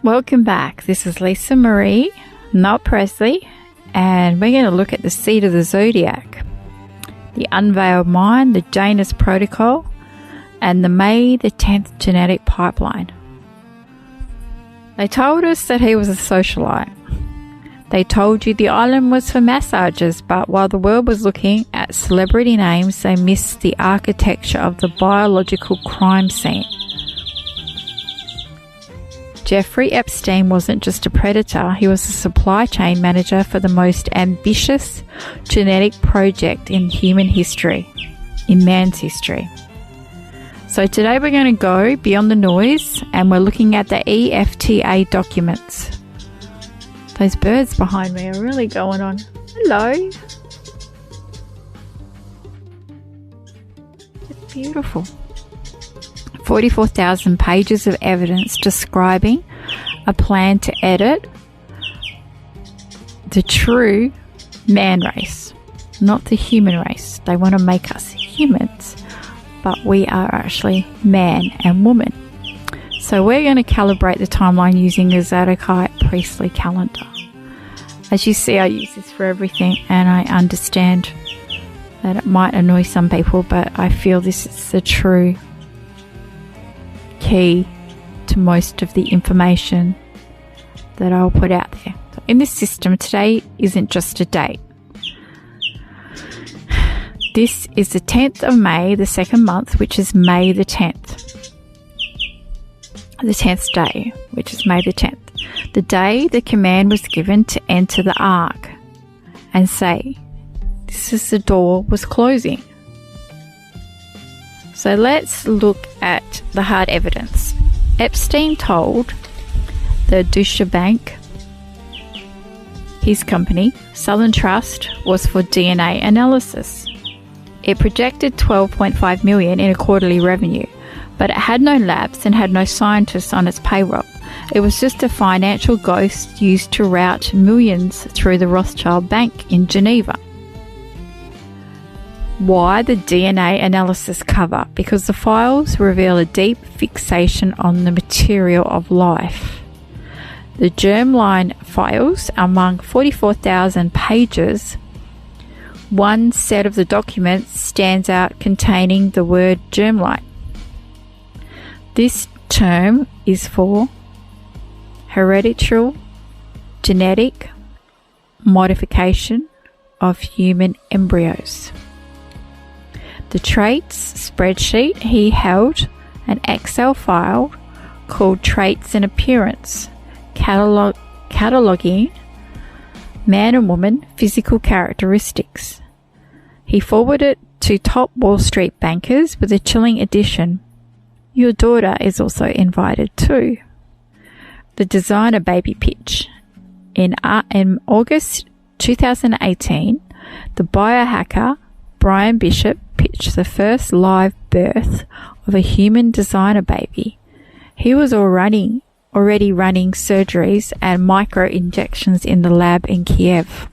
Welcome back. This is Lisa Marie, not Presley, and we're going to look at the seed of the zodiac, the unveiled mind, the Janus protocol, and the May the 10th genetic pipeline. They told us that he was a socialite. They told you the island was for massages, but while the world was looking at celebrity names, they missed the architecture of the biological crime scene. Jeffrey Epstein wasn't just a predator, he was a supply chain manager for the most ambitious genetic project in human history, in man's history. So today we're going to go beyond the noise and we're looking at the EFTA documents. Those birds behind me are really going on. Hello. It's beautiful. 44,000 pages of evidence describing a plan to edit the true man race, not the human race. They want to make us humans, but we are actually man and woman. So we're going to calibrate the timeline using the Zadokite priestly calendar. As you see, I use this for everything, and I understand that it might annoy some people, but I feel this is the true key to most of the information that I'll put out there. So in this system, today isn't just a date. This is the 10th of May, the second month, which is May the 10th. The 10th day, which is May the 10th. The day the command was given to enter the ark and say, this is the door was closing. So let's look at the hard evidence. Epstein told the Deutsche Bank, his company, Southern Trust, was for DNA analysis. It projected 12.5 million in a quarterly revenue, but it had no labs and had no scientists on its payroll. It was just a financial ghost used to route millions through the Rothschild Bank in Geneva. Why the DNA analysis cover? Because the files reveal a deep fixation on the material of life. The germline files, among 44,000 pages, one set of the documents stands out containing the word germline. This term is for hereditary genetic modification of human embryos. The traits spreadsheet, he held an Excel file called Traits and Appearance, cataloging man and woman physical characteristics. He forwarded it to top Wall Street bankers with a chilling addition. Your daughter is also invited too. The designer baby pitch. In August 2018, the biohacker Brian Bishop pitched the first live birth of a human designer baby. He was already running surgeries and micro-injections in the lab in Kiev.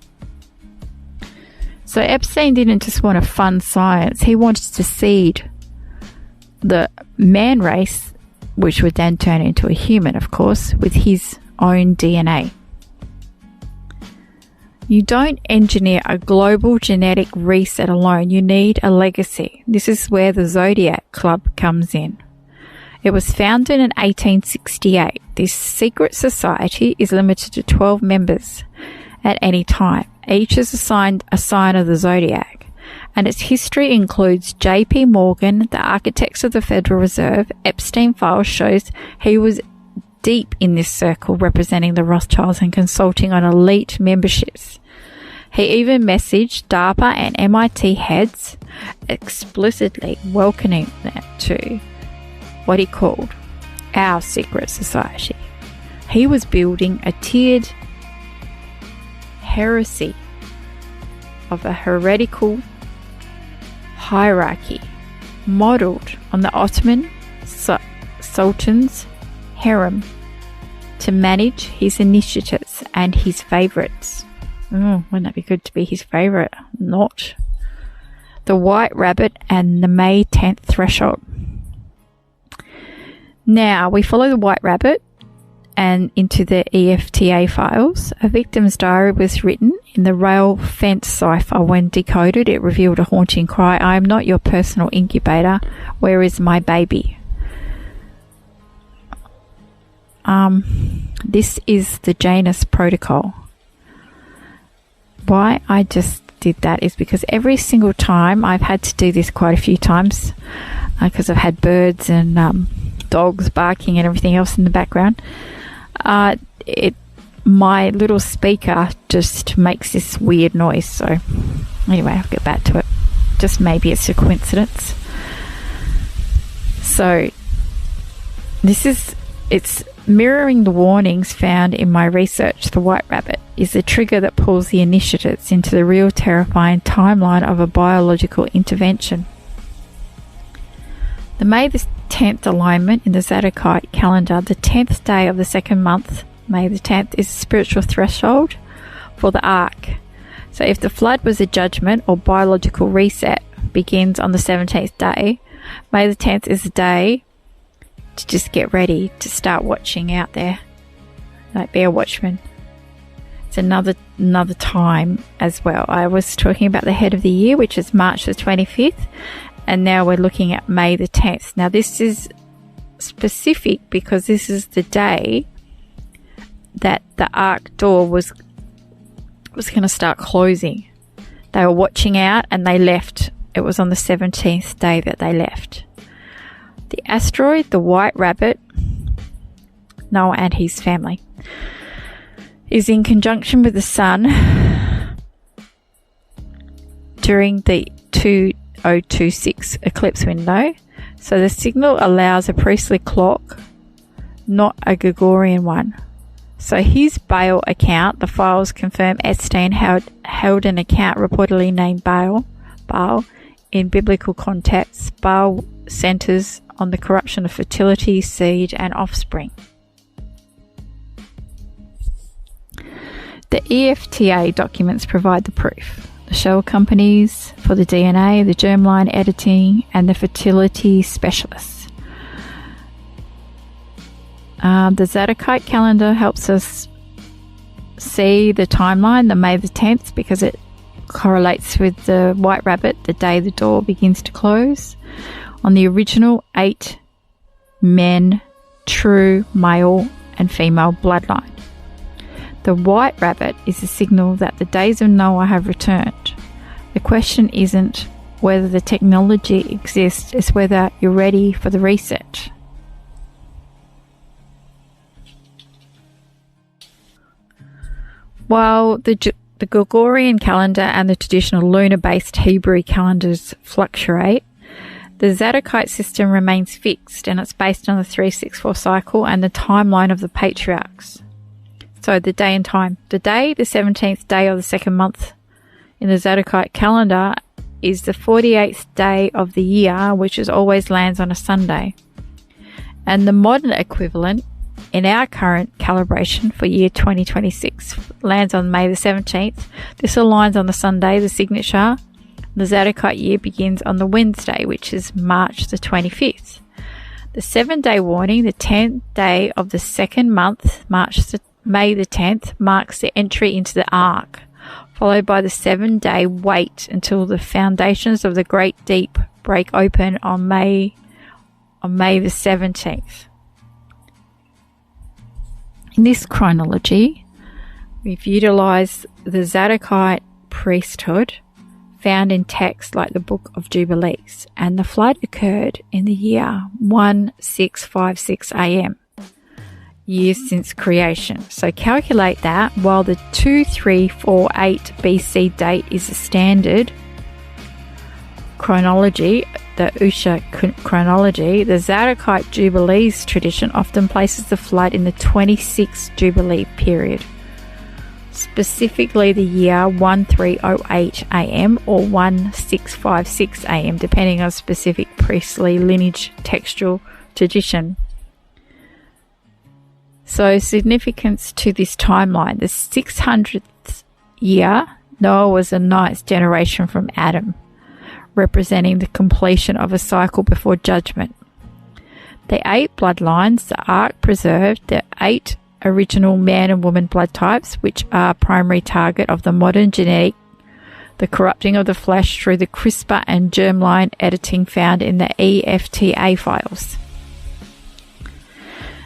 So Epstein didn't just want to fund science, he wanted to seed the man race, which would then turn into a human, of course, with his own DNA. You don't engineer a global genetic reset alone. You need a legacy. This is where the Zodiac Club comes in. It was founded in 1868. This secret society is limited to 12 members at any time. Each is assigned a sign of the zodiac, and its history includes J.P. Morgan, the architects of the Federal Reserve. Epstein files shows he was deep in this circle, representing the Rothschilds and consulting on elite memberships. He even messaged DARPA and MIT heads, explicitly welcoming them to what he called our secret society. He was building a tiered heresy of a heretical hierarchy modelled on the Ottoman Sultan's harem to manage his initiates and his favourites. Wouldn't that be good to be his favourite? Not. The White Rabbit and the May 10th threshold. Now, we follow the White Rabbit and into the EFTA files. A victim's diary was written in the rail fence cipher. When decoded, it revealed a haunting cry, "I am not your personal incubator. Where is my baby?" This is the Janus protocol. Why I just did that is because every single time, I've had to do this quite a few times because I've had birds and dogs barking and everything else in the background. My little speaker just makes this weird noise. So anyway, I'll get back to it. Just maybe it's a coincidence. So it's mirroring the warnings found in my research. The white rabbit is the trigger that pulls the initiates into the real terrifying timeline of a biological intervention. The May the 10th alignment in the Zadokite calendar, the 10th day of the second month, May the 10th, is a spiritual threshold for the ark. So if the flood was a judgment or biological reset, begins on the 17th day, May the 10th is the day to just get ready to start watching out there, like be a watchman. It's another time as well. I was talking about the head of the year, which is March the 25th, and now we're looking at May the 10th. Now this is specific because this is the day that the ark door was going to start closing. They were watching out and they left. It was on the 17th day that they left. The asteroid, the white rabbit, Noah and his family, is in conjunction with the sun during the 2026 eclipse window. So the signal allows a priestly clock, not a Gregorian one. So his Baal account, the files confirm Epstein held an account reportedly named Baal. In biblical context, Baal centers on the corruption of fertility, seed, and offspring. The EFTA documents provide the proof. The shell companies for the DNA, the germline editing, and the fertility specialists. The Zadokite calendar helps us see the timeline, the May the 10th, because it correlates with the white rabbit, the day the door begins to close. On the original 8 men, true male and female bloodline. The white rabbit is a signal that the days of Noah have returned. The question isn't whether the technology exists, it's whether you're ready for the reset. While the Gregorian calendar and the traditional lunar-based Hebrew calendars fluctuate, the Zadokite system remains fixed, and it's based on the 364 cycle and the timeline of the patriarchs. So the day and time. The day, the 17th day of the second month in the Zadokite calendar, is the 48th day of the year, which always lands on a Sunday. And the modern equivalent in our current calibration for year 2026 lands on May the 17th. This aligns on the Sunday, the signature. The Zadokite year begins on the Wednesday, which is March the 25th. The 7-day warning, the 10th day of the second month, May the 10th, marks the entry into the ark, followed by the 7-day wait until the foundations of the great deep break open on May the 17th. In this chronology, we've utilised the Zadokite priesthood found in texts like the Book of Jubilees, and the flood occurred in the year 1656 AM, years since creation. So calculate that. While the 2348 BC date is a standard chronology, the Usha chronology, the Zadokite Jubilees tradition often places the flood in the 26th Jubilee period, specifically the year 1308 AM or 1656 AM, depending on specific priestly lineage textual tradition. So significance to this timeline. The 600th year, Noah was the 9th generation from Adam, representing the completion of a cycle before judgment. The 8 bloodlines the ark preserved, the 8 original man and woman blood types, which are primary target of the modern genetic, the corrupting of the flesh through the CRISPR and germline editing found in the EFTA files.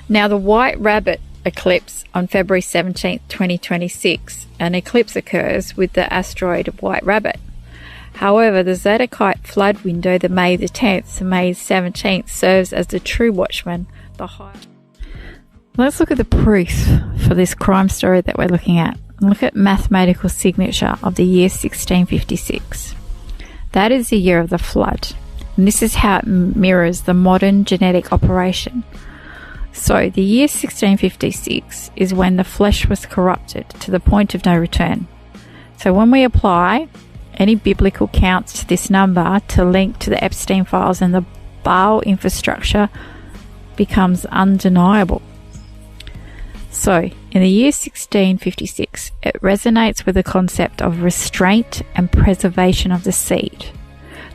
Now, the White Rabbit eclipse on February 17, 2026, an eclipse occurs with the asteroid White Rabbit. However, the Zadokite flood window, the May the 10th to May 17th, serves as the true watchman. Let's look at the proof for this crime story that we're looking at. Look at mathematical signature of the year 1656. That is the year of the flood. And this is how it mirrors the modern genetic operation. So the year 1656 is when the flesh was corrupted to the point of no return. So when we apply any biblical counts to this number to link to the Epstein files, and the Baal infrastructure becomes undeniable. So in the year 1656, it resonates with the concept of restraint and preservation of the seed.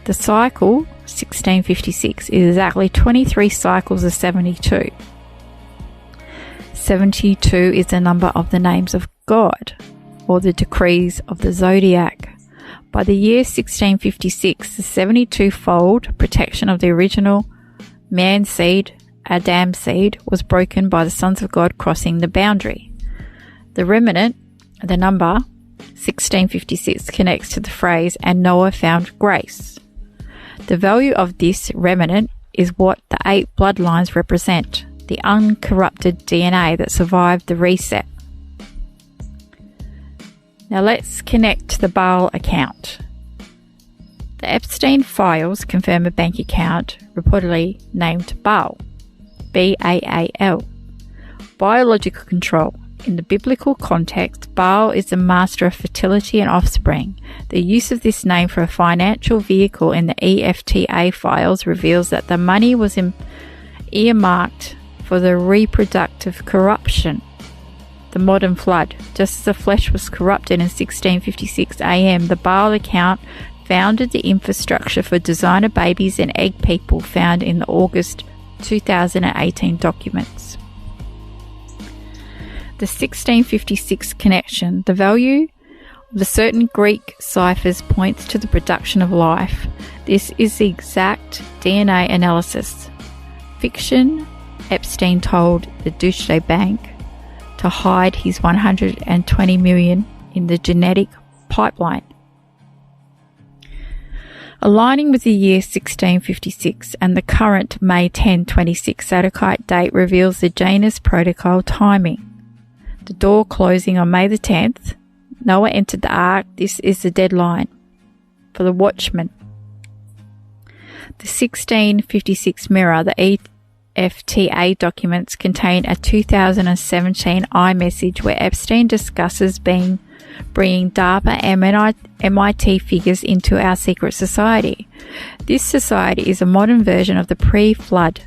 The cycle, 1656, is exactly 23 cycles of 72. 72 is the number of the names of God, or the decrees of the Zodiac. By the year 1656, the 72-fold protection of the original man seed, Adam seed, was broken by the sons of God crossing the boundary. The remnant, the number 1656, connects to the phrase, and Noah found grace. The value of this remnant is what the 8 bloodlines represent, the uncorrupted DNA that survived the reset. Now let's connect to the Baal account. The Epstein files confirm a bank account reportedly named Baal, B-A-A-L. Biological control. In the biblical context, Baal is the master of fertility and offspring. The use of this name for a financial vehicle in the EFTA files reveals that the money was earmarked for the reproductive corruption. The modern flood. Just as the flesh was corrupted in 1656 AM, the Baal account founded the infrastructure for designer babies and egg people found in the August 2018 documents. The 1656 connection. The value of the certain Greek ciphers points to the production of life. This is the exact DNA analysis. Fiction. Epstein told the Deutsche Bank to hide his 120 million in the genetic pipeline. Aligning with the year 1656 and the current May 10, 26 Zadokite date reveals the Janus protocol timing. The door closing on May the 10th, Noah entered the ark. This is the deadline for the watchman. The 1656 mirror, the EFTA documents contain a 2017 iMessage where Epstein discusses bringing DARPA and MIT figures into our secret society. This society is a modern version of the pre-flood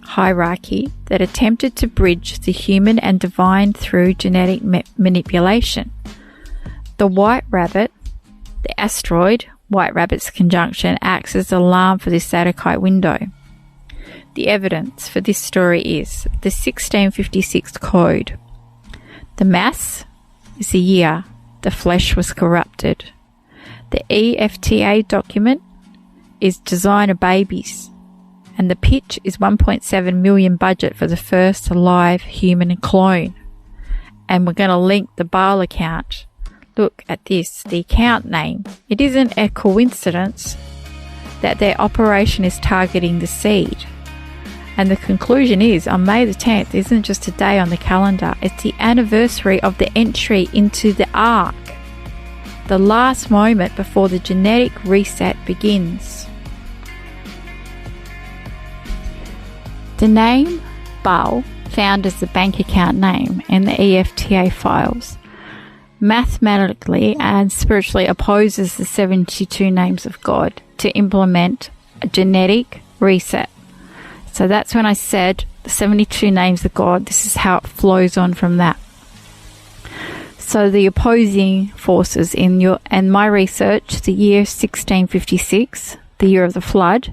hierarchy that attempted to bridge the human and divine through genetic manipulation. The White Rabbit, the asteroid White Rabbit's conjunction, acts as an alarm for this Zadokite window. The evidence for this story is the 1656 code. The mass is the year the flesh was corrupted. The EFTA document is designer babies, and the pitch is 1.7 million budget for the first live human clone. And we're going to link the Baal account. Look at this, the account name. It isn't a coincidence that their operation is targeting the seed. And the conclusion is, on May the 10th isn't just a day on the calendar, it's the anniversary of the entry into the ark, the last moment before the genetic reset begins. The name Baal, found as the bank account name in the EFTA files, mathematically and spiritually opposes the 72 names of God to implement a genetic reset. So that's when I said the 72 names of God, this is how it flows on from that. So the opposing forces in my research, the year 1656, the year of the flood,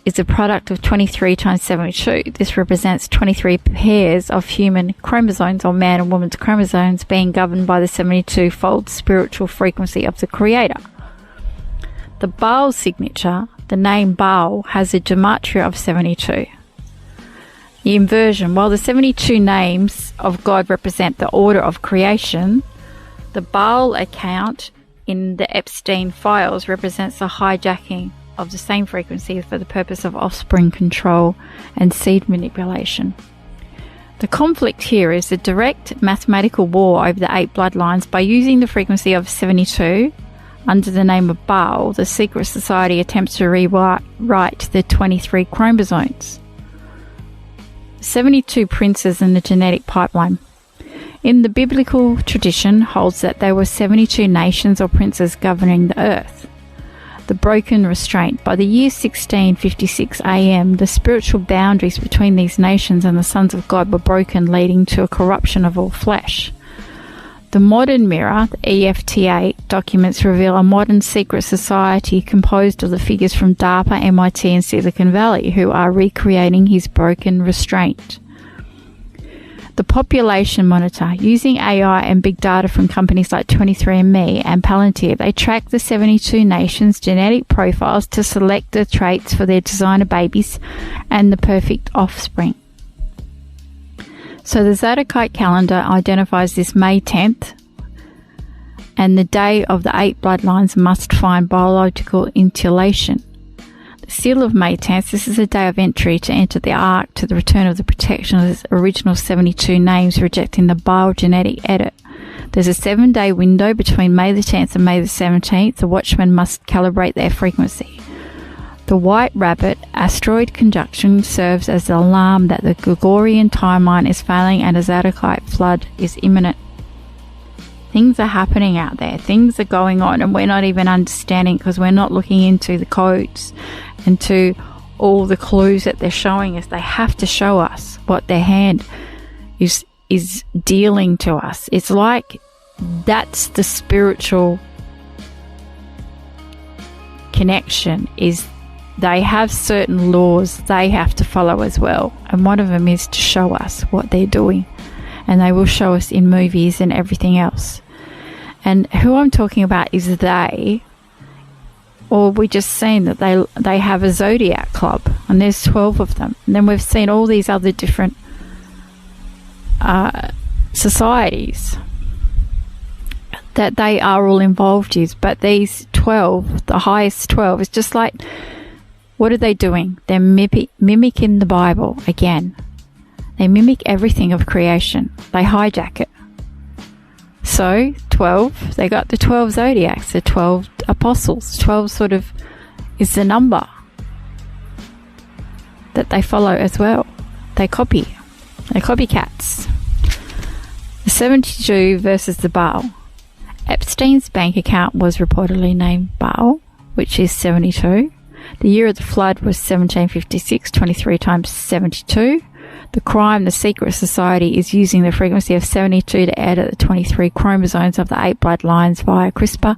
is a product of 23 times 72. This represents 23 pairs of human chromosomes, or man and woman's chromosomes, being governed by the 72-fold spiritual frequency of the Creator. The Baal signature, the name Baal, has a gematria of 72. The inversion: while the 72 names of God represent the order of creation, the Baal account in the Epstein files represents the hijacking of the same frequency for the purpose of offspring control and seed manipulation. The conflict here is the direct mathematical war over the 8 bloodlines. By using the frequency of 72 under the name of Baal, the secret society attempts to rewrite the 23 chromosomes. 72 princes in the genetic pipeline. In the biblical tradition holds that there were 72 nations or princes governing the earth. The broken restraint. By the year 1656 AM, the spiritual boundaries between these nations and the sons of God were broken, leading to a corruption of all flesh. The modern mirror, the EFTA documents, reveal a modern secret society composed of the figures from DARPA, MIT, and Silicon Valley, who are recreating his broken restraint. The population monitor. Using AI and big data from companies like 23andMe and Palantir, they track the 72 nations' genetic profiles to select the traits for their designer babies and the perfect offspring. So the Zadokite calendar identifies this May 10th, and the day of the 8 bloodlines must find biological interlation. The seal of May 10th, this is a day of entry to enter the ark, to the return of the protection of its original 72 names, rejecting the Baal genetic edit. There's a 7-day window between May the 10th and May the 17th. The watchmen must calibrate their frequency. The White Rabbit asteroid conjunction serves as the alarm that the Gregorian timeline is failing and a Zadokite flood is imminent. Things are happening out there. Things are going on, and we're not even understanding because we're not looking into the codes and to all the clues that they're showing us. They have to show us what their hand is dealing to us. It's like that's the spiritual connection, is they have certain laws they have to follow as well, and one of them is to show us what they're doing, and they will show us in movies and everything else. And who I'm talking about is they, or we just seen that they have a Zodiac Club, and there's 12 of them, and then we've seen all these other different societies that they are all involved in, but these 12, the highest 12, is just like, what are they doing? They're mimicking the Bible again. They mimic everything of creation. They hijack it. So, 12, they got the 12 zodiacs, the 12 apostles. 12 sort of is the number that they follow as well. They copy. They're copycats. The 72 versus the Baal. Epstein's bank account was reportedly named Baal, which is 72. The year of the flood was 1756, 23 times 72. The crime, the secret society, is using the frequency of 72 to edit the 23 chromosomes of the 8 bloodlines via CRISPR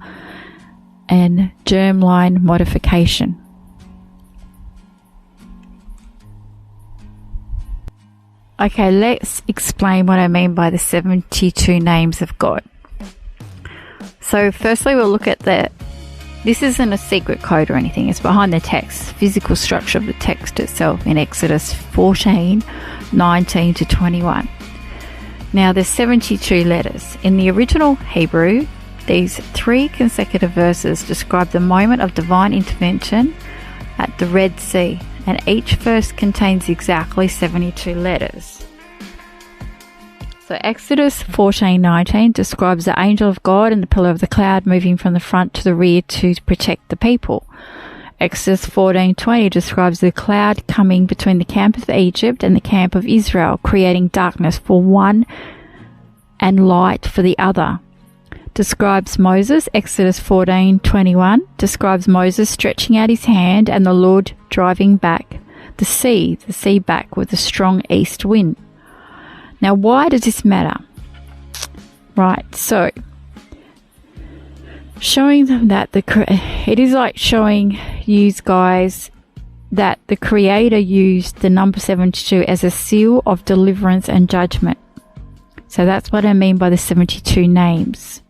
and germline modification. Okay, let's explain what I mean by the 72 names of God. So firstly, we'll look at this isn't a secret code or anything, it's behind the text, physical structure of the text itself in Exodus 14, 19 to 21. Now there's 72 letters. In the original Hebrew, these 3 consecutive verses describe the moment of divine intervention at the Red Sea, and each verse contains exactly 72 letters. So Exodus 14:19 describes the angel of God and the pillar of the cloud moving from the front to the rear to protect the people. Exodus 14:20 describes the cloud coming between the camp of Egypt and the camp of Israel, creating darkness for one and light for the other. Describes Moses. Exodus 14:21 describes Moses stretching out his hand and the Lord driving back the sea back with a strong east wind. Now, why does this matter? Right, so showing them that it is like showing you guys that the Creator used the number 72 as a seal of deliverance and judgment. So that's what I mean by the 72 names.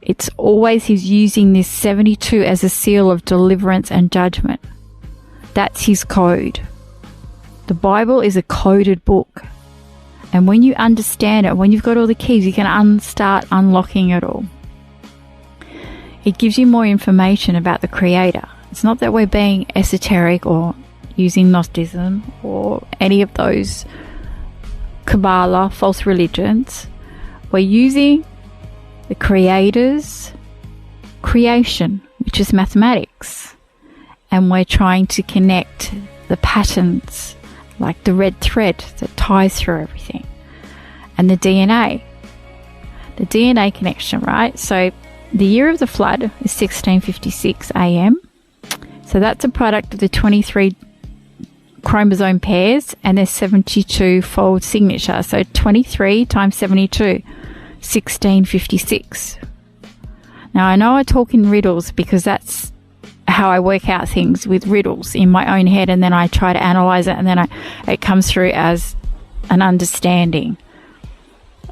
It's always He's using this 72 as a seal of deliverance and judgment. That's His code. The Bible is a coded book. And when you understand it, when you've got all the keys, you can start unlocking it all. It gives you more information about the Creator. It's not that we're being esoteric or using Gnosticism or any of those Kabbalah, false religions. We're using the Creator's creation, which is mathematics. And we're trying to connect the patterns, like the red thread that ties through everything. And the DNA connection, right? So the year of the flood is 1656 AM. So that's a product of the 23 chromosome pairs and their 72-fold signature. So 23 times 72, 1656. Now, I know I talk in riddles because that's how I work out things, with riddles in my own head, and then I try to analyze it, and then it comes through as an understanding.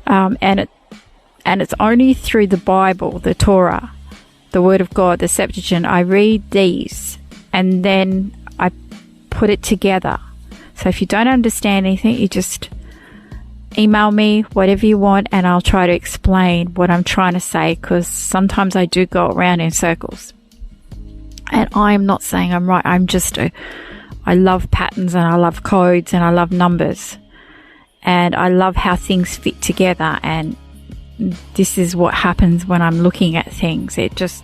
And it's only through the Bible, the Torah, the Word of God, the Septuagint. I read these and then I put it together. So if you don't understand anything, you just email me, whatever you want, and I'll try to explain what I'm trying to say, because sometimes I do go around in circles. And I'm not saying I'm right. I love patterns, and I love codes, and I love numbers. And I love how things fit together. And this is what happens when I'm looking at things. It just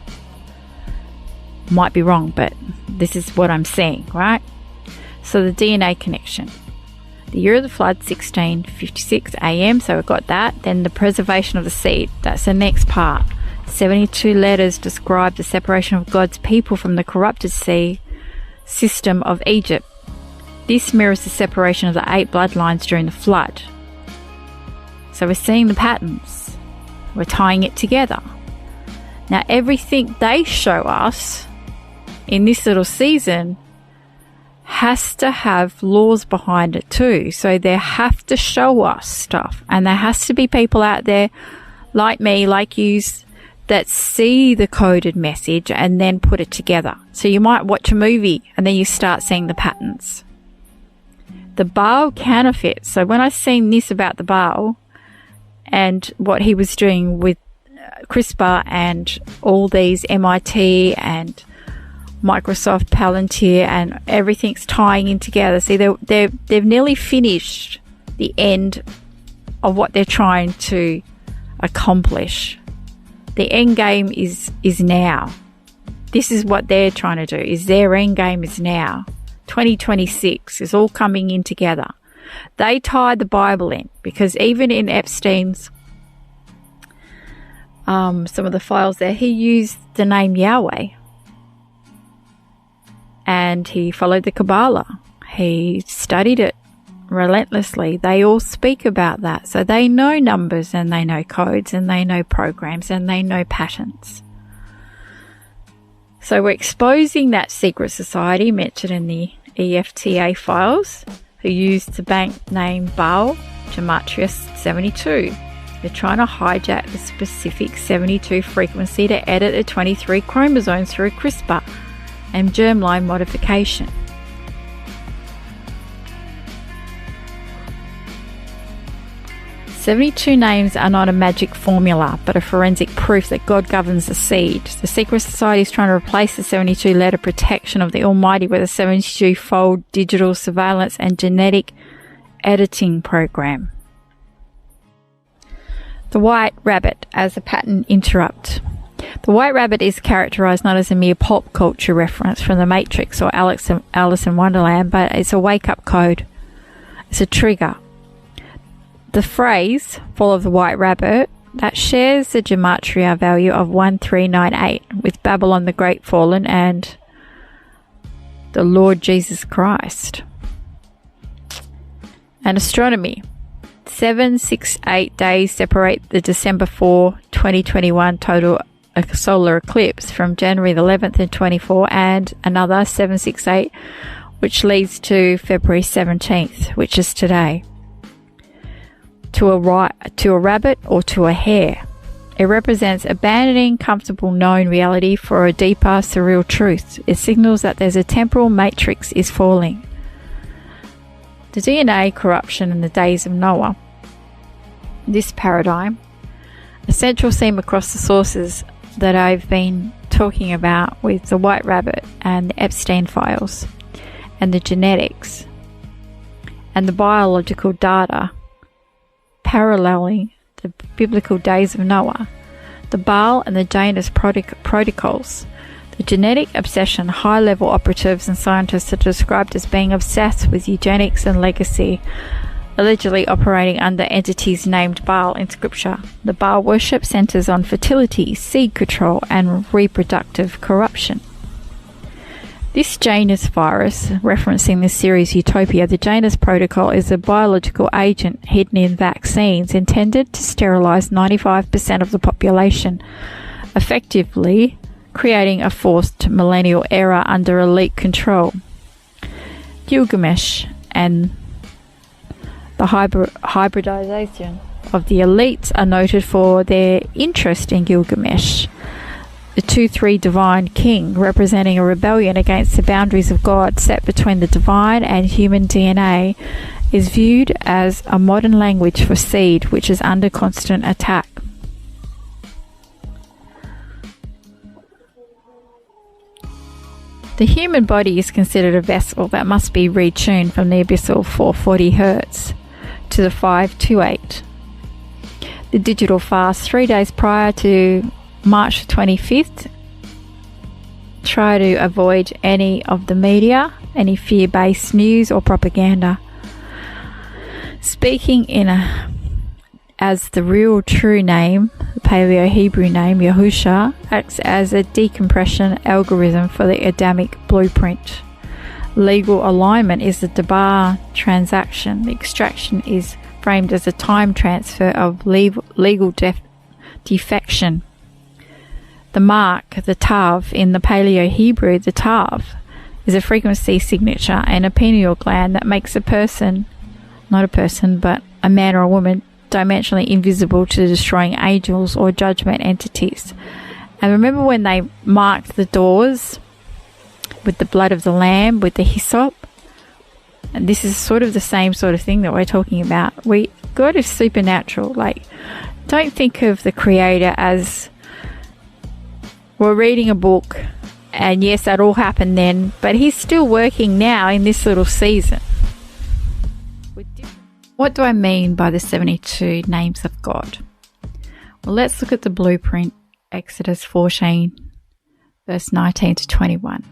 might be wrong, but this is what I'm seeing, right? So the DNA connection. The year of the flood, 1656 AM. So we've got that. Then the preservation of the seed. That's the next part. 72 letters describe the separation of God's people from the corrupted sea system of Egypt. This mirrors the separation of the 8 bloodlines during the flood. So we're seeing the patterns. We're tying it together. Now, everything they show us in this little season has to have laws behind it too. So they have to show us stuff. And there has to be people out there like me, like you, that see the coded message and then put it together. So you might watch a movie and then you start seeing the patterns. The Baal counterfeit. So when I seen this about the Baal and what he was doing with CRISPR and all these MIT and Microsoft Palantir and everything's tying in together. See, they've nearly finished the end of what they're trying to accomplish. The end game is now. This is what they're trying to do. Is their end game is now. 2026 is all coming in together. They tied the Bible in, because even in Epstein's some of the files there, he used the name Yahweh. And he followed the Kabbalah. He studied it relentlessly. They all speak about that. So they know numbers, and they know codes, and they know programs, and they know patterns. So we're exposing that secret society mentioned in the EFTA files, who used the bank name Baal, Gumatria 72. They're trying to hijack the specific 72 frequency to edit the 23 chromosomes through CRISPR and germline modification. "72 names are not a magic formula, but a forensic proof that God governs the seed. The secret society is trying to replace the 72-letter protection of the Almighty with a 72-fold digital surveillance and genetic editing program." The White Rabbit as a pattern interrupt. The White Rabbit is characterized not as a mere pop culture reference from The Matrix or Alice in Wonderland, but it's a wake-up code. It's a trigger. The phrase, "follow the White Rabbit," that shares the gematria value of 1398 with Babylon the Great fallen and the Lord Jesus Christ. And astronomy. 768 days separate the December 4, 2021 total solar eclipse from January the 11th and 24, and another 768 which leads to February 17th, which is today. To a rabbit or to a hare. It represents abandoning comfortable known reality for a deeper, surreal truth. It signals that there's a temporal matrix is falling. The DNA corruption in the days of Noah. This paradigm, a central theme across the sources that I've been talking about with the White Rabbit and the Epstein files and the genetics and the biological data paralleling the biblical days of Noah, the Baal and the Janus protocols. The genetic obsession, high-level operatives and scientists are described as being obsessed with eugenics and legacy, allegedly operating under entities named Baal in scripture. The Baal worship centers on fertility, seed control, and reproductive corruption. This Janus virus, referencing the series Utopia, the Janus protocol is a biological agent hidden in vaccines intended to sterilize 95% of the population, effectively creating a forced millennial era under elite control. Gilgamesh and the hybridization of the elites are noted for their interest in Gilgamesh, the 2-3 divine king, representing a rebellion against the boundaries of God set between the divine and human DNA, is viewed as a modern language for seed which is under constant attack. The human body is considered a vessel that must be retuned from the abyssal 440 Hz to the 528. The digital fast 3 days prior to March 25th. Try to avoid any of the media, any fear-based news or propaganda. Speaking as the real true name, the Paleo-Hebrew name, Yahusha, acts as a decompression algorithm for the Adamic blueprint. Legal alignment is the Debar transaction. The extraction is framed as a time transfer of legal defection. The mark, the Tav, in the Paleo-Hebrew, the Tav, is a frequency signature and a pineal gland that makes a person, not a person, but a man or a woman, dimensionally invisible to destroying angels or judgment entities. And remember when they marked the doors with the blood of the lamb, with the hyssop? And this is sort of the same sort of thing that we're talking about. God is supernatural. Like, don't think of the Creator as we're reading a book and yes, that all happened then, but He's still working now in this little season. What do I mean by the 72 names of God? Well, let's look at the blueprint, Exodus 14, verse 19 to 21.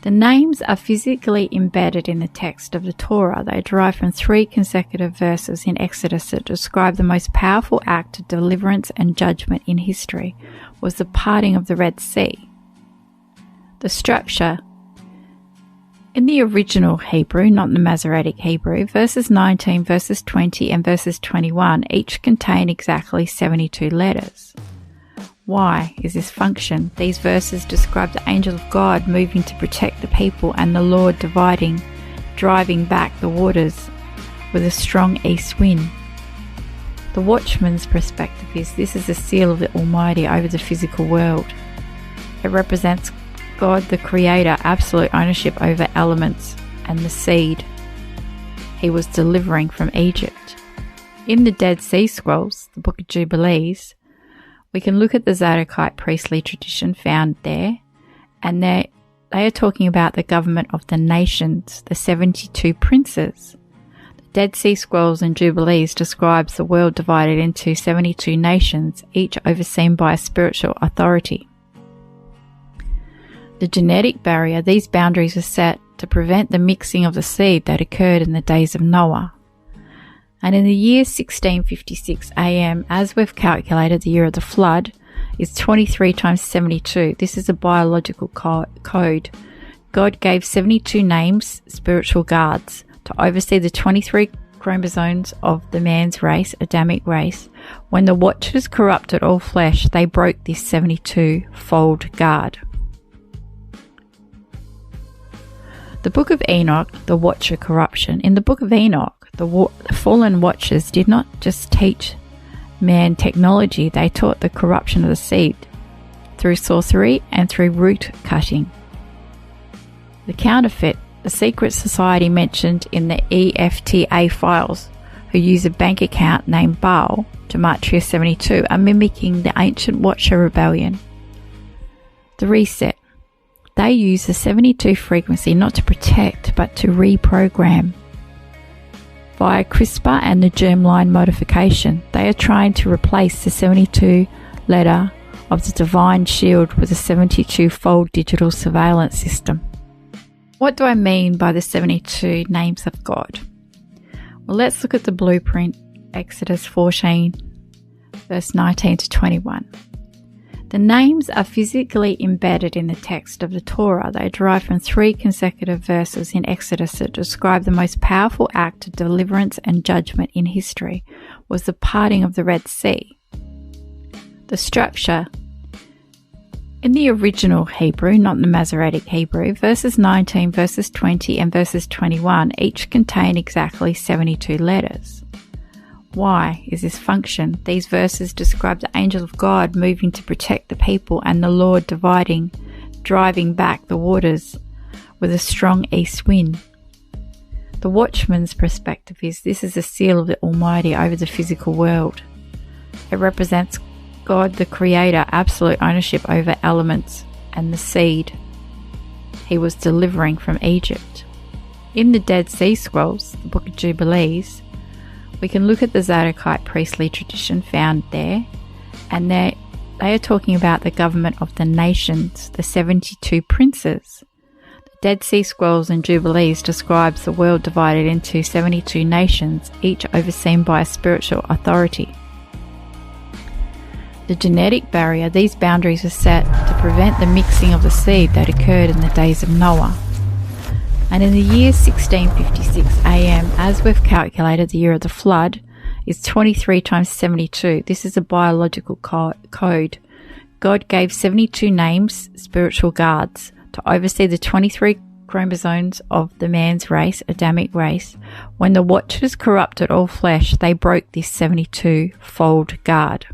The names are physically embedded in the text of the Torah. They derive from 3 consecutive verses in Exodus that describe the most powerful act of deliverance and judgment in history, was the parting of the Red Sea. The structure in the original Hebrew, not the Masoretic Hebrew, verses 19, verses 20, and verses 21 each contain exactly 72 letters. Why is this function? These verses describe the angel of God moving to protect the people and the Lord driving back the waters with a strong east wind. The watchman's perspective is this is a seal of the Almighty over the physical world. It represents God the Creator, absolute ownership over elements and the seed He was delivering from Egypt. In the Dead Sea Scrolls, the Book of Jubilees, we can look at the Zadokite priestly tradition found there, and they are talking about the government of the nations, the 72 princes. The Dead Sea Scrolls and Jubilees describes the world divided into 72 nations, each overseen by a spiritual authority. The genetic barrier, these boundaries are set to prevent the mixing of the seed that occurred in the days of Noah. And in the year 1656 AM, as we've calculated, the year of the flood is 23 times 72. This is a biological code. God gave 72 names, spiritual guards, to oversee the 23 chromosomes of the man's race, Adamic race. When the Watchers corrupted all flesh, they broke this 72-fold guard. The Book of Enoch, the Watcher corruption. In the Book of Enoch, the fallen watchers did not just teach man technology, they taught the corruption of the seed through sorcery and through root cutting. The counterfeit, the secret society mentioned in the EFTA files, who use a bank account named Baal, Gumatria 72, are mimicking the ancient Watcher rebellion. The reset. They use the 72 frequency not to protect but to reprogram. Via CRISPR and the germline modification, they are trying to replace the 72 letter of the divine shield with a 72-fold digital surveillance system. What do I mean by the 72 names of God? Well, let's look at the blueprint, Exodus 14, verse 19 to 21. The names are physically embedded in the text of the Torah. They derive from 3 consecutive verses in Exodus that describe the most powerful act of deliverance and judgment in history was the parting of the Red Sea. The structure in the original Hebrew, not the Masoretic Hebrew, verses 19, verses 20, and verses 21 each contain exactly 72 letters. Why is this function? These verses describe the angel of God moving to protect the people and the Lord driving back the waters with a strong east wind. The watchman's perspective is this is a seal of the Almighty over the physical world. It represents God the Creator, absolute ownership over elements and the seed He was delivering from Egypt. In the Dead Sea Scrolls, the Book of Jubilees, we can look at the Zadokite priestly tradition found there, and they are talking about the government of the nations, the 72 princes. The Dead Sea Scrolls and Jubilees describes the world divided into 72 nations, each overseen by a spiritual authority. The genetic barrier, these boundaries are set to prevent the mixing of the seed that occurred in the days of Noah. And in the year 1656 AM, as we've calculated the year of the flood, is 23 times 72. This is a biological code. God gave 72 names, spiritual guards, to oversee the 23 chromosomes of the man's race, Adamic race. When the Watchers corrupted all flesh, they broke this 72-fold guard.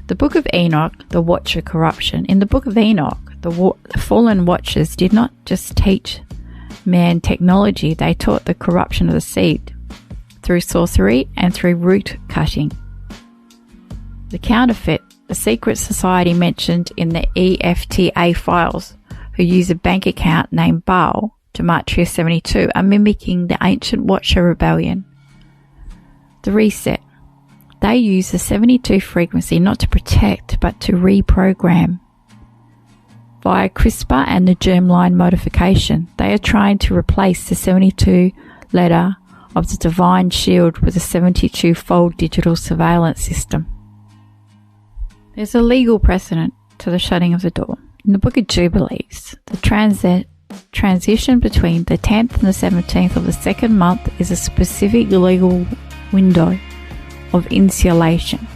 The Book of Enoch, the Watcher corruption. In the Book of Enoch, the fallen watchers did not just teach man technology, they taught the corruption of the seed through sorcery and through root cutting. The counterfeit, the secret society mentioned in the EFTA files, who use a bank account named Baal, Gumatria 72, are mimicking the ancient Watcher rebellion. The reset. They use the 72 frequency not to protect but to reprogram. Via CRISPR and the germline modification, they are trying to replace the 72 letter of the divine shield with a 72-fold digital surveillance system. There's a legal precedent to the shutting of the door. In the Book of Jubilees, the transition between the 10th and the 17th of the second month is a specific legal window of insulation.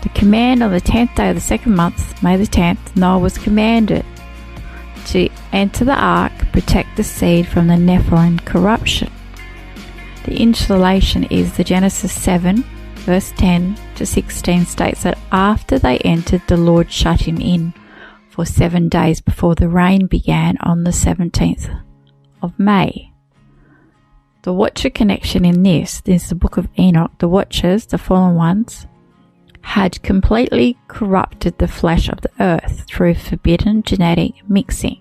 The command on the 10th day of the second month, May the 10th, Noah was commanded to enter the ark, protect the seed from the Nephilim corruption. The insulation is the Genesis 7, verse 10 to 16 states that after they entered, the Lord shut him in for 7 days before the rain began on the 17th of May. The Watcher connection in this is the Book of Enoch. The Watchers, the fallen ones, had completely corrupted the flesh of the earth through forbidden genetic mixing.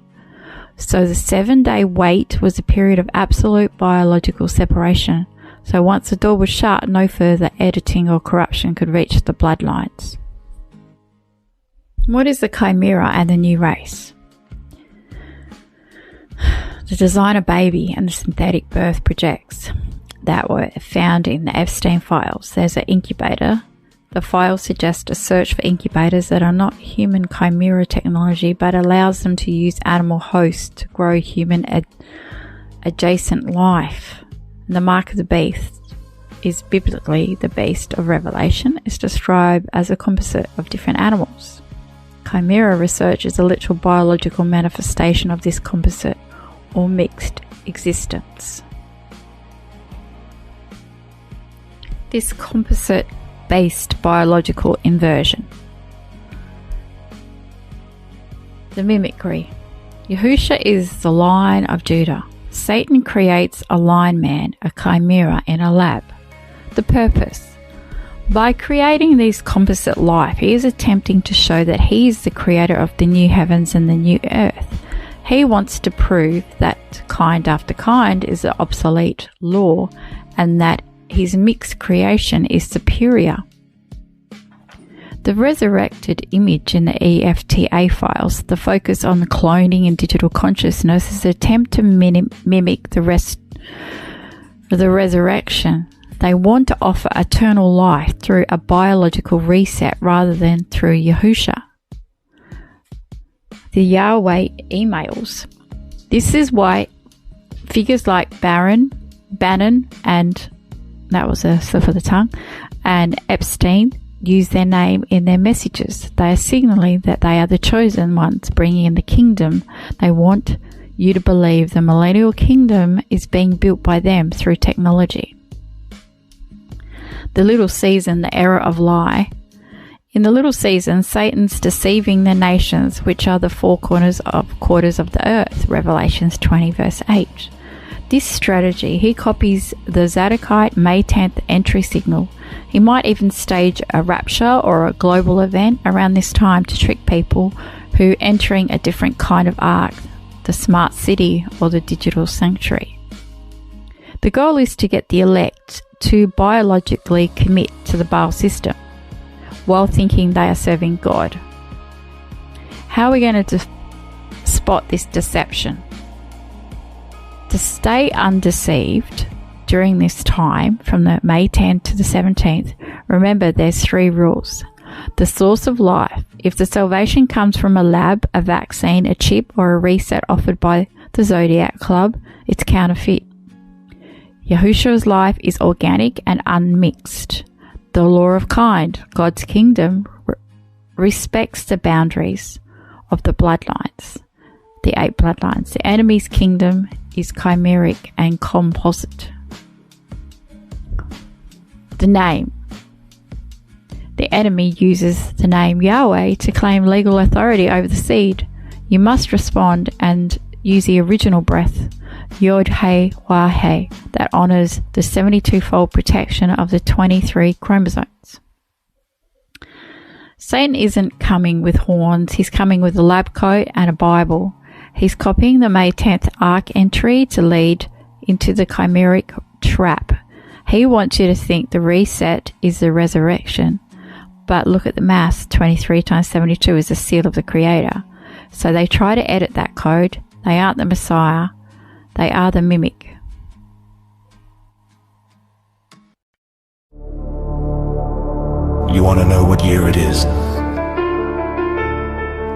So the 7-day wait was a period of absolute biological separation. So once the door was shut, no further editing or corruption could reach the bloodlines. What is the chimera and the new race? The designer baby and the synthetic birth projects that were found in the Epstein files. There's an incubator. The files suggest a search for incubators that are not human chimera technology but allows them to use animal hosts to grow human adjacent life. And the mark of the beast is biblically the beast of Revelation. It's described as a composite of different animals. Chimera research is a literal biological manifestation of this composite or mixed existence. This composite-based biological inversion. The mimicry. Yahusha is the line of Judah. Satan creates a line man, a chimera, in a lab. The purpose. By creating this composite life, he is attempting to show that he is the creator of the new heavens and the new earth. He wants to prove that kind after kind is an obsolete law and that his mixed creation is superior. The resurrected image in the EFTA files, the focus on cloning and digital consciousness, is an attempt to mimic the resurrection. They want to offer eternal life through a biological reset rather than through Yahusha. The Yahweh emails. This is why figures like Bannon, and that was a slip of the tongue, and Epstein use their name in their messages. They are signaling that they are the chosen ones bringing in the kingdom. They want you to believe the millennial kingdom is being built by them through technology. The little season, the era of lie. In the little season, Satan's deceiving the nations, which are the four quarters of the earth, Revelations 20 verse 8. This strategy, he copies the Zadokite May 10th entry signal. He might even stage a rapture or a global event around this time to trick people who entering a different kind of ark, the smart city or the digital sanctuary. The goal is to get the elect to biologically commit to the Baal system while thinking they are serving God. How are we going to spot this deception? To stay undeceived during this time from the May 10th to the 17th, remember there's 3 rules. The source of life. If the salvation comes from a lab, a vaccine, a chip, or a reset offered by the Zodiac Club, it's counterfeit. Yahushua's life is organic and unmixed. The law of kind, God's kingdom, respects the boundaries of the bloodlines, the 8 bloodlines. The enemy's kingdom is chimeric and composite. The name. The enemy uses the name Yahweh to claim legal authority over the seed. You must respond and use the original breath, Yod-He-Wah-He, that honors the 72-fold protection of the 23 chromosomes. Satan isn't coming with horns, he's coming with a lab coat and a Bible. He's copying the May 10th ark entry to lead into the chimeric trap. He wants you to think the reset is the resurrection. But look at the maths, 23 times 72 is the seal of the Creator. So they try to edit that code. They aren't the Messiah. They are the mimic. You want to know what year it is?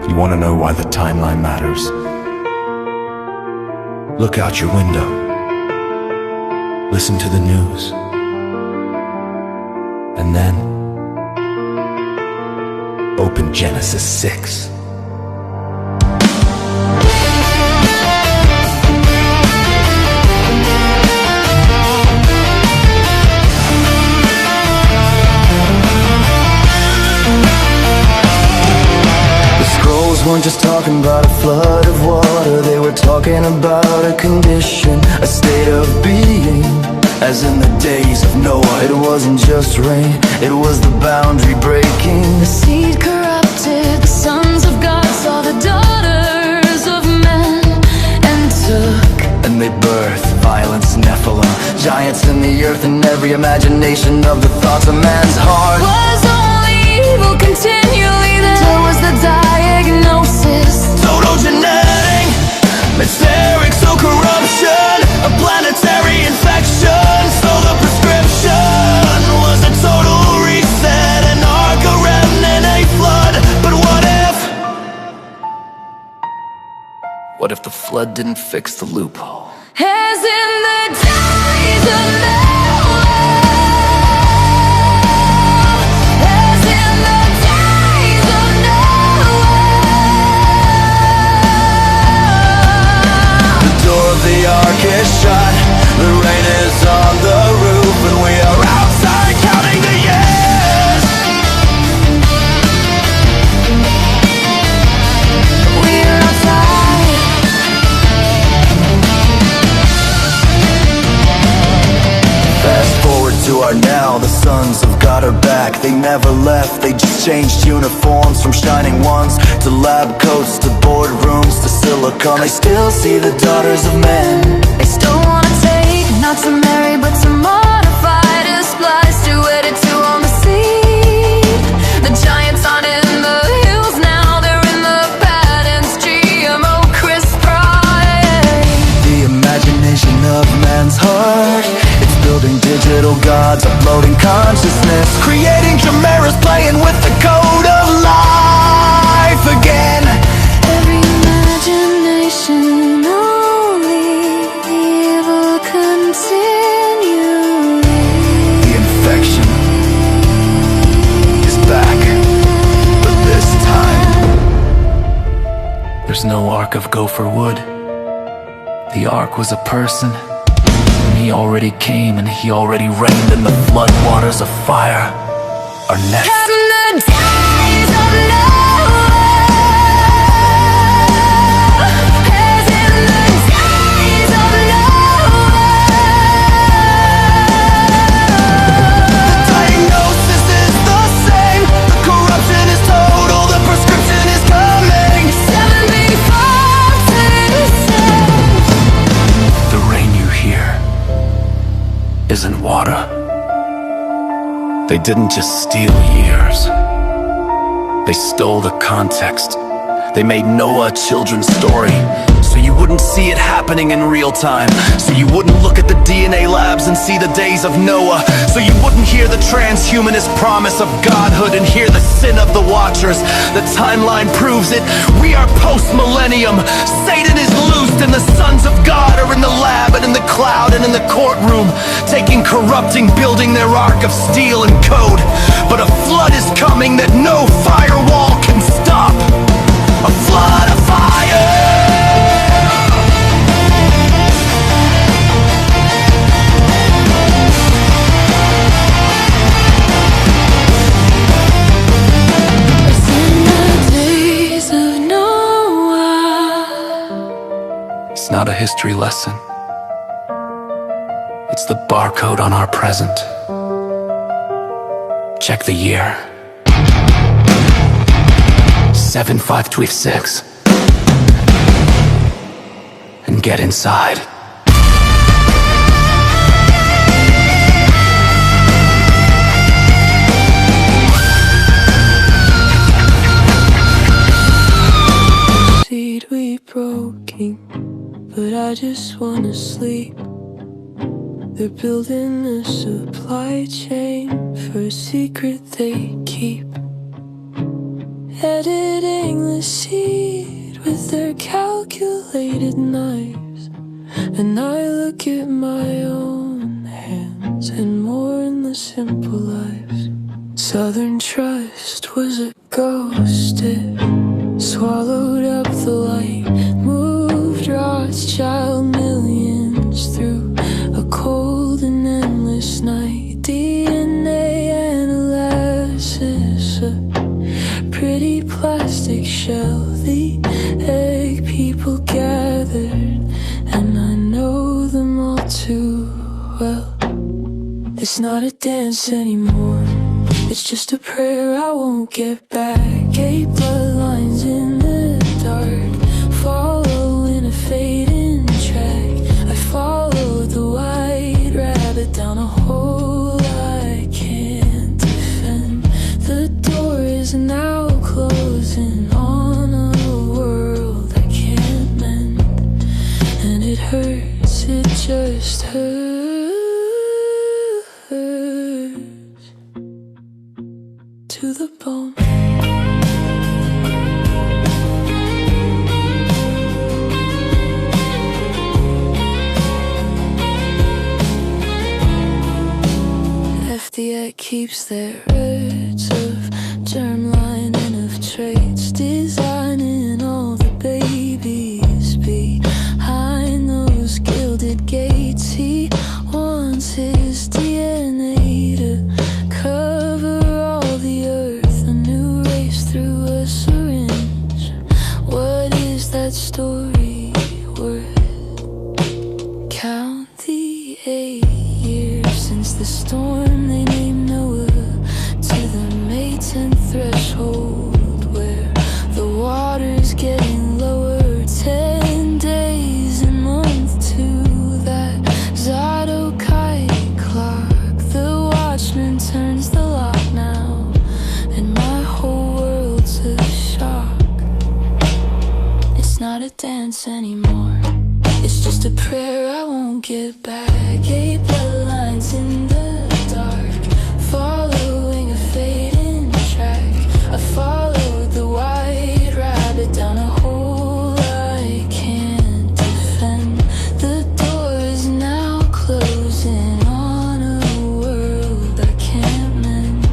You want to know why the timeline matters? Look out your window. Listen to the news. And then open Genesis 6. Weren't just talking about a flood of water, they were talking about a condition, a state of being. As in the days of Noah, it wasn't just rain, it was the boundary breaking. The seed corrupted, the sons of God saw the daughters of men and took. And they birthed violence, Nephilim, giants in the earth, and every imagination of the thoughts of man's heart Was only evil continually, there was the diagnosis. total genetic, mysteric, so corruption, a planetary infection. So the prescription was a total reset, an ark, a remnant, a flood. But what if the flood didn't fix the loophole? As in the days of Noah, as in the days of Noah. the ark is shut. The rain is on the roof and we are outside counting the years. We're outside. Fast forward to our now, the sons of God are back. They never left, they just changed uniforms from shining ones to lab coats to boardrooms to silicon. They still see the daughters of men. They still wanna take, not to marry, but to modify, to splice, to edit, to on the seed. The giants aren't in the hills now, they're in the patents, GMO, CRISPR. The imagination of man's heart, it's building digital gods, uploading consciousness, creating chimeras, playing with the code of life again. Every imagination, only evil continually. The infection is back, but this time there's no ark of gopher wood. The ark was a person, and he already came and he already reigned in the flood waters of fire are next. From the days of Noah, as in the days of Noah. Diagnosis is the same, the corruption is total, the prescription is coming. 74%. The rain you hear isn't water. They didn't just steal years, they stole the context. They made Noah a children's story, so you wouldn't see it happening in real time. So you wouldn't look at the DNA labs and see the days of Noah. So you wouldn't hear the transhumanist promise of godhood and hear the sin of the watchers. The timeline proves it. We are post-millennium. Satan is loosed and the sons of God are in the lab and in the cloud and in the courtroom, taking, corrupting, building their ark of steel and code. But a flood is coming that no firewall can stop. A flood of fire! As in the days of Noah. It's not a history lesson. It's the barcode on our present. Check the year. 7526 and get inside. Seed we broken, but I just wanna sleep. They're building a supply chain for a secret they keep. Editing the seed with their calculated knives. And I look at my own hands and more in the simple lives. Southern Trust was a ghost, it swallowed up the light, moved Rothschild millions through a cold and endless night. DNA analysis, a pretty plastic shell, the egg people gathered, and I know them all too well. It's not a dance anymore, it's just a prayer I won't get back. 8 bloodlines in the dark, following a fading track. I followed the white rabbit down a hole I can't defend. The door is now closing on a world I can't mend. And it hurts, it just hurts to the bone. FDA keeps their records of germline and of traits, designing all the babies behind those gifts. that story worth? Count the 8 years since the storm they named Noah, to the maiden threshold where the water's getting lower. 10 days and month to that Zadokite clock. The watchman turns the lock now, and my whole world's a shock. It's not a dance anymore, it's just a prayer I won't get back. 8 bloodlines in the dark, following a fading track. I followed the white rabbit down a hole I can't defend. The door is now closing on a world I can't mend,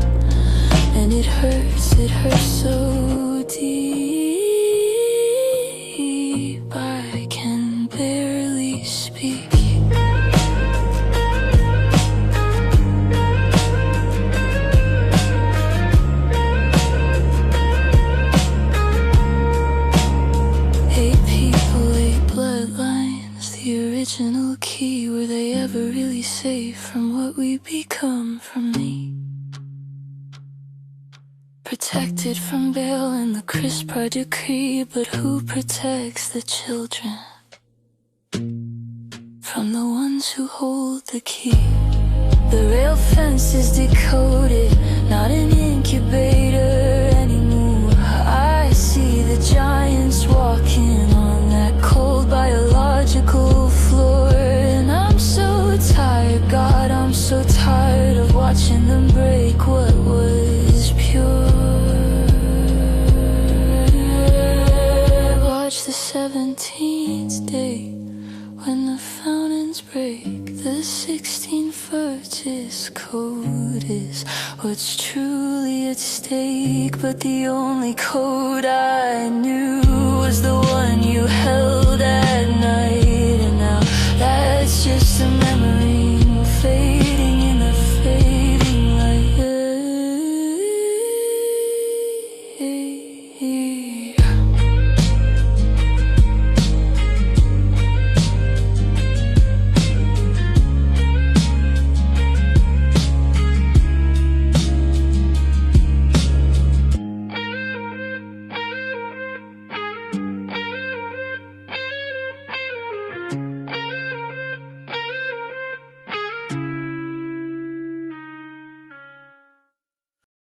and it hurts so deep I can barely speak. Original key, were they ever really safe from what we become from me? Protected from Baal and the CRISPR decree, but who protects the children from the ones who hold the key? The rail fence is decoded, not an incubator anymore. I see the giants walking on that cold biological floor, and I'm so tired, God, I'm so tired of watching them break what was pure. Watch the 17th day when the fountains break. The 16th code is what's truly at stake, but the only code I knew was the one